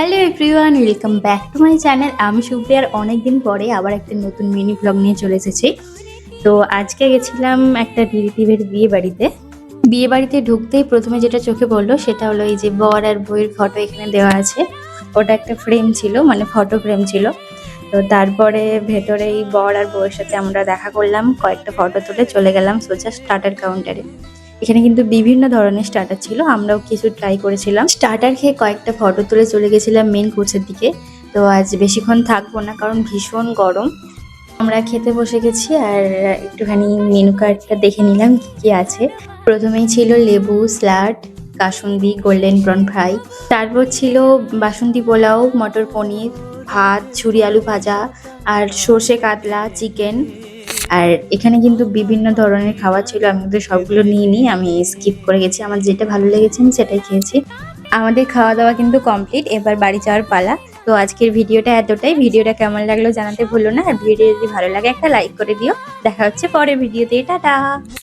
Hello everyone, welcome back to my channel. আমি সুপ্রিয়ার অনেকদিন পরে আবার একটা নতুন মিনি ব্লগ নিয়ে চলে এসেছি। তো আজকে গেছিলাম একটা রিলেটিভের বিয়ে বাড়িতে ঢুকতেই প্রথমে যেটা চোখে পড়লো সেটা হলো এই যে বর আর বউয়ের ফটো এখানে দেওয়া আছে। ওটা একটা ফ্রেম ছিল, মানে ফটো ফ্রেম ছিল। তো তারপরে ভেতরে এই বর আর বউয়ের সাথে আমরা দেখা করলাম, কয়েকটা ফটো তুলে চলে গেলাম সোজা স্টার্টার কাউন্টারে। এখানে কিন্তু বিভিন্ন ধরনের স্টার্টার ছিল, আমরাও কিছু ট্রাই করেছিলাম। স্টার্টার খেয়ে কয়েকটা ফটো তুলে চলে গেছিলাম মেন কোর্সের দিকে। তো আজ বেশিক্ষণ থাকবো না, কারণ ভীষণ গরম। আমরা খেতে বসে গেছি আর একটুখানি মেনু কার্ডটা দেখে নিলাম কি কি আছে। প্রথমেই ছিল লেবু, salad, kasundi, golden prawn fry. তারপর ছিল বাসন্তী পোলাও, মটর পনির, ভাত, ঝুরি আলু ভাজা আর সর্ষে কাতলা চিকেন। আর এখানে কিন্তু বিভিন্ন ধরনের খাবার ছিল, আমি কিন্তু সবগুলো নিইনি, আমি স্কিপ করে গেছি। আমার যেটা ভালো লেগেছে আমি সেটাই খেয়েছি। আমাদের খাওয়া দাওয়া কিন্তু কমপ্লিট, এবার বাড়ি যাওয়ার পালা। তো আজকের ভিডিওটা এতটাই। ভিডিওটা কেমন লাগলো জানাতে ভুলো না, আর ভিডিও যদি ভালো লাগে একটা লাইক করে দিও। দেখা হচ্ছে পরের ভিডিওতে। টাটা।